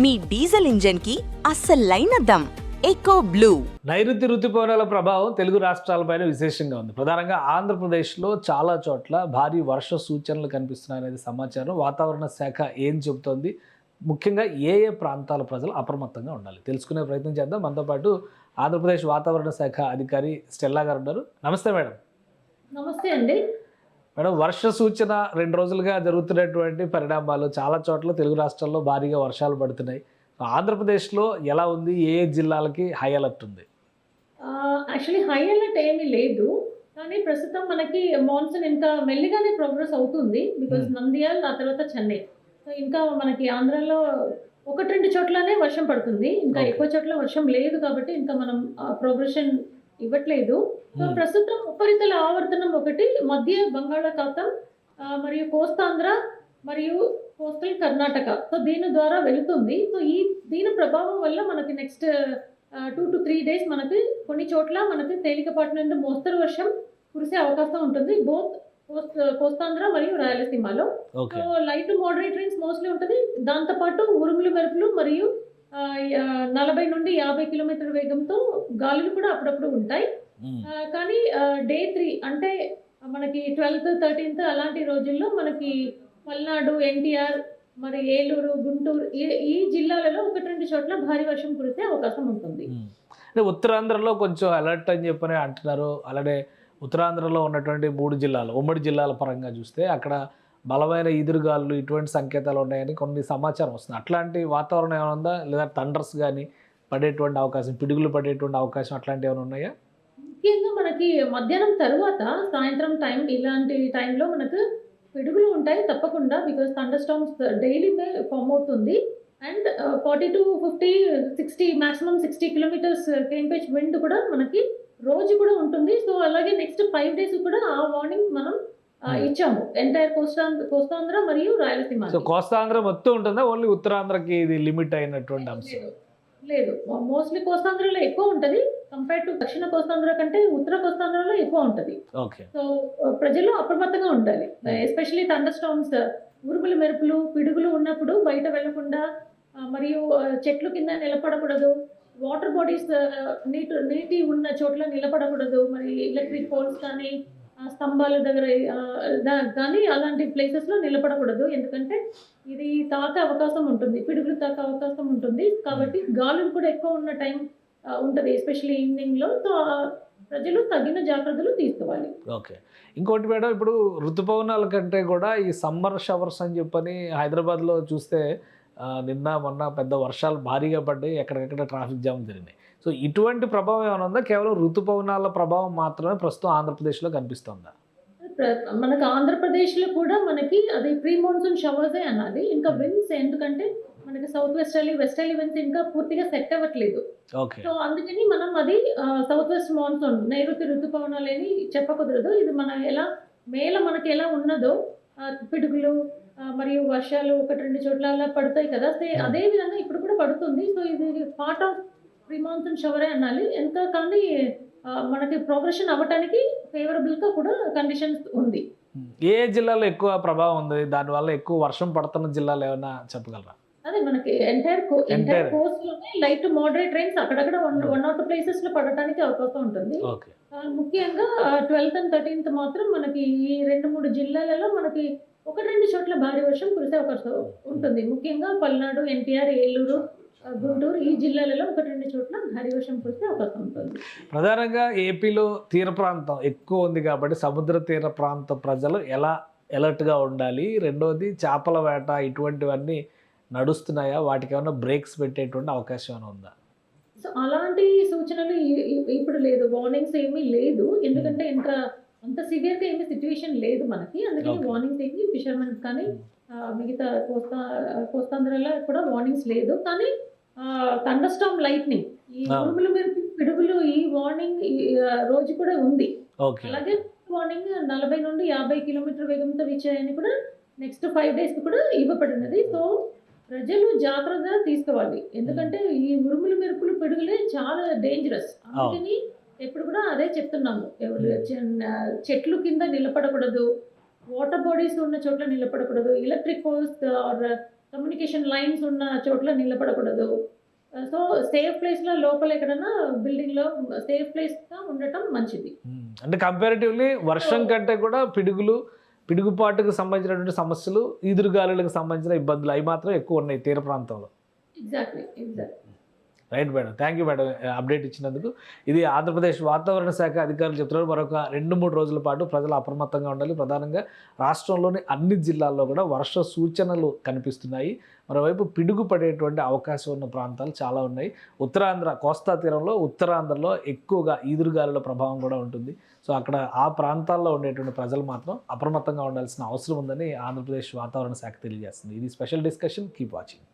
మీ diesel engine కి అస్సలైన dum echo blue. నైరుతి ఋతుపవనాల ప్రభావం తెలుగు రాష్ట్రాలపైన విశేషంగా ఉంది. ప్రధానంగా ఆంధ్రప్రదేశ్లో చాలా చోట్ల భారీ వర్ష సూచనలు కనిపిస్తున్నాయనేది సమాచారం. వాతావరణ శాఖ ఏం చెబుతోంది, ముఖ్యంగా ఏ ఏ ప్రాంతాల ప్రజలు అప్రమత్తంగా ఉండాలి తెలుసుకునే ప్రయత్నం చేద్దాం. మనతో పాటు ఆంధ్రప్రదేశ్ వాతావరణ శాఖ అధికారి స్టెల్లా గారు ఉన్నారు. నమస్తే మేడం. నమస్తే అండి. మేడం, వర్ష సూచన 2 రోజులుగా జరుగుతున్నటువంటి పరిణామాలు, చాలా చోట్ల తెలుగు రాష్ట్రాల్లో భారీగా వర్షాలు పడుతున్నాయి. ఆంధ్రప్రదేశ్లో ఎలా ఉంది, ఏ ఏ జిల్లాలకి హై అలర్ట్ ఉంది? యాక్చువల్లీ హై అలర్ట్ ఏమీ లేదు, కానీ ప్రస్తుతం మనకి మాన్సూన్ ఇంకా మెల్లిగానే ప్రోగ్రెస్ అవుతుంది. బికాజ్ నంద్యాల, ఆ తర్వాత చెన్నై. సో ఇంకా మనకి ఆంధ్రాలో 1-2 చోట్లనే వర్షం పడుతుంది. ఇంకా ఎక్కువ చోట్ల వర్షం లేదు, కాబట్టి ఇంకా మనం ప్రోగ్రెషన్ ఇవ్వట్లేదు. సో ప్రస్తుతం ఉపరితల ఆవర్తనం ఒకటి మధ్య బంగాళాఖాతం మరియు కోస్తాంధ్ర మరియు కోస్టల్ కర్ణాటక, సో దీని ద్వారా వెళుతుంది. సో దీని ప్రభావం వల్ల మనకి నెక్స్ట్ 2 to 3 days మనకి కొన్ని చోట్ల మనకి తేలికపాటి నుండి మోస్తరు వర్షం కురిసే అవకాశం ఉంటుంది, బోత్ కోస్తాంధ్ర మరియు రాయలసీమలో. So light to moderate rains mostly ఉంటుంది. దాంతోపాటు ఉరుములు మెరుపులు మరియు 40 నుండి 50 కిలోమీటర్ల వేగంతో గాలులు కూడా అప్పుడప్పుడు ఉంటాయి. కానీ డే 3 అంటే మనకి 12th 13th అలాంటి రోజుల్లో మనకి పల్నాడు, ఎన్టీఆర్, మరి ఏలూరు, గుంటూరు ఈ జిల్లాలలో 1-2 చోట్ల భారీ వర్షం కురిసే అవకాశం ఉంటుంది. అంటే ఉత్తరాంధ్రలో కొంచెం అలర్ట్ అని చెప్పని అంటున్నారు. అలాగే ఉత్తరాంధ్రలో ఉన్నటువంటి 3 జిల్లాలు, ఉమ్మడి జిల్లాల పరంగా చూస్తే అక్కడ బలమైన ఈదురుగాలు ఇటువంటి సంకేతాలు ఉన్నాయని కొన్ని సమాచారం వస్తుంది. అట్లాంటి వాతావరణం ఏమైనా ఉందా, లేదా థండర్స్ కానీ పడేటువంటి అవకాశం, పిడుగులు పడేటువంటి అవకాశం అట్లాంటివి ఏమైనా ఉన్నాయా? ముఖ్యంగా మనకి మధ్యాహ్నం తర్వాత సాయంత్రం ఇలాంటి టైంలో మనకు పిడుగులు ఉంటాయి తప్పకుండా. Because thunder storms daily form అవుతుంది. అండ్ 40 to 50, 60 మాక్సిమం 60 కిలోమీటర్స్ కేంపేజ్ విండ్ కూడా మనకి రోజు కూడా ఉంటుంది. సో అలాగే నెక్స్ట్ 5 days కూడా ఆ వార్నింగ్ మనం ఇచ్చాము ఎంటైర్ కోస్తాంధ్ర మరియు రాయలసీమ. సో కోస్తాంధ్ర మొత్తం ఉంటుందా, ఓన్లీ ఉత్తరాంధ్రకి ఇది లిమిట్ అయినటువంటి అంశం? లేదు, మోస్ట్లీ కోస్తాంధ్రలో ఎక్కువ ఉంటుంది. కంపేర్ టు దక్షిణ కోస్తాంధ్ర కంటే ఉత్తర కోస్తాంధ్రలో ఎక్కువ ఉంటుంది. సో ప్రజలు అప్రమత్తంగా ఉండాలి. ఎస్పెషల్లీ థండర్ స్టార్మ్స్, ఉరుములు మెరుపులు పిడుగులు ఉన్నప్పుడు బయట వెళ్లకుండా, మరియు చెట్లు కింద నిలబడకూడదు, వాటర్ బాడీస్ నీటి ఉన్న చోట్ల నిలబడకూడదు, మరి ఎలక్ట్రిక్ పోల్స్ కానీ స్తంభాల దగ్గర కానీ అలాంటి ప్లేసెస్లో నిలబడకూడదు. ఎందుకంటే ఇది తాకే అవకాశం ఉంటుంది, పిడుగులు తాకే అవకాశం ఉంటుంది. కాబట్టి గాలులు కూడా ఎక్కువ ఉన్న టైం ఉంటుంది, ఎస్పెషల్లీ ఈవినింగ్లో. సో ప్రజలు తగిన జాగ్రత్తలు తీసుకోవాలి. ఓకే. ఇంకోటి మేడం, ఇప్పుడు ఋతుపవనాల కంటే కూడా ఈ సమ్మర్ షవర్స్ అని చెప్పని హైదరాబాద్లో చూస్తే నిన్న మొన్న పెద్ద వర్షాలు భారీగా పడ్డాయి, ఎక్కడికెక్కడ ట్రాఫిక్ జామ్ జరిగినాయి. సో ఇటువంటి ప్రభావం ఏమైనా ఉందా, కేవలం ఋతుపవనాల ప్రభావం మాత్రమే ప్రస్తుతం ఆంధ్రప్రదేశ్లో కనిపిస్తుందా? మనకు ఆంధ్రప్రదేశ్లో కూడా మనకి అది ప్రీ మాన్సూన్ షవర్సే అన్నది. ఇంకా విండ్స్, ఎందుకంటే మనకి సౌత్ వెస్టర్లీ విండ్స్ ఇంకా పూర్తిగా సెట్ అవ్వట్లేదు. సో అందుకని మనం అది సౌత్ వెస్ట్ మాన్సూన్, నైరుతి ఋతుపవనాలు అని చెప్పకుదరదు. ఇది మన ఎలా మేల మనకి ఎలా ఉన్నదో పిడుగులు మరియు వర్షాలు 1-2 చోట్ల అలా పడతాయి కదా, అదే విధంగా ఇప్పుడు కూడా పడుతుంది. సో ఇది పార్ట్ ఆఫ్ ప్రీ మాన్సూన్ షవరే అనాలి. ఎంత కానీ మనకి ప్రోగ్రెషన్ అవ్వటానికి ఫేవరబుల్గా కూడా కండిషన్స్ ఉంది. ఏ జిల్లాలో ఎక్కువ ప్రభావం ఉంది, దానివల్ల ఎక్కువ వర్షం పడుతున్న జిల్లాలు ఏమైనా చెప్పగలరా? అదే మనకి ఎంటైర్ కోస్ట్ లోనే లైట్ టు మోడరేట్ రైన్స్ అక్కడక్కడ 1 or 2 ప్లేసెస్ లో పడటానికి అవకాశం ఉంటుంది. ముఖ్యంగా 12th and 13th మాత్రం మనకి ఈ 2-3 జిల్లాలలో మనకి 1-2 చోట్ల భారీ వర్షం కురిసే అవకాశం ఉంటుంది. ముఖ్యంగా పల్నాడు, ఎన్టీఆర్, ఏలూరు, గుంటూరు ఈ జిల్లాలలో 1-2 చోట్ల భారీ వర్షం కురిసే అవకాశం ఉంటుంది. ప్రధానంగా ఏపీలో తీర ప్రాంతం ఎక్కువ ఉంది కాబట్టి సముద్ర తీర ప్రాంత ప్రజలు ఎలా అలర్ట్గా ఉండాలి? రెండోది, చేపల వేట ఇటువంటివన్నీ నడుస్తున్నాయా, వాటికి ఏమైనా బ్రేక్స్ పెట్టేటువంటి అవకాశం ఏమైనా ఉందా? సో అలాంటి సూచనలు ఇప్పుడు లేదు, వార్నింగ్స్ ఏమీ లేదు. ఎందుకంటే అంత సివియర్గా ఏమీ సిచ్యువేషన్ లేదు మనకి. అందుకని వార్నింగ్స్ ఏమి ఫిషర్మెన్ కానీ మిగతా కోస్తాంధ్రలో కూడా వార్నింగ్స్ లేదు. కానీ థండర్ స్టార్మ్, లైట్నింగ్, ఈ ఉరుములు మెరుపు పిడుగులు ఈ వార్నింగ్ రోజు కూడా ఉంది. అలాగే వార్నింగ్ 40 నుండి 50 కిలోమీటర్ వేగంతో వీచాయని కూడా నెక్స్ట్ 5 days కూడా ఇవ్వబడినది. సో ప్రజలు జాగ్రత్తగా తీసుకోవాలి. ఎందుకంటే ఈ ఉరుములు మెరుపులు పిడుగులే చాలా డేంజరస్. అందుకని ఎప్పుడు కూడా అదే చెప్తున్నాము, చెట్లు కింద నిలబడకూడదు, వాటర్ బాడీస్ ఉన్న చోట్ల నిలబడకూడదు, electric poles or communication lines ఉన్న చోట్ల నిలబడకూడదు. సో సేఫ్ ప్లేస్‌లో లోపల ఎక్కడన్నా బిల్డింగ్‌లో సేఫ్ ప్లేస్‌గా ఉండటం మంచిది. అంటే కంపారిటివ్లీ వర్షం కంటే కూడా పిడుగుపాటుకు సంబంధించినటువంటి సమస్యలు, ఈదురుగాలులకు సంబంధించిన ఇబ్బందులు అవి మాత్రం ఎక్కువ ఉన్నాయి తీర ప్రాంతంలో. Exactly. Right madam, thank you madam update ఇచ్చినందుకు. ఇది ఆంధ్రప్రదేశ్ వాతావరణ శాఖ అధికారులు చెప్తున్నారు. మరొక 2-3 రోజుల పాటు ప్రజలు అప్రమత్తంగా ఉండాలి. ప్రధానంగా రాష్ట్రంలోని అన్ని జిల్లాల్లో కూడా వర్ష సూచనలు కనిపిస్తున్నాయి. మరోవైపు పిడుగు పడేటువంటి అవకాశం ఉన్న ప్రాంతాలు చాలా ఉన్నాయి. ఉత్తరాంధ్ర కోస్తా తీరంలో, ఉత్తరాంధ్రలో ఎక్కువగా ఈదురుగాలుల ప్రభావం కూడా ఉంటుంది. సో అక్కడ ఆ ప్రాంతాల్లో ఉండేటువంటి ప్రజలు మాత్రం అప్రమత్తంగా ఉండాల్సిన అవసరం ఉందని ఆంధ్రప్రదేశ్ వాతావరణ శాఖ తెలియజేస్తుంది. ఇది స్పెషల్ డిస్కషన్. Keep watching.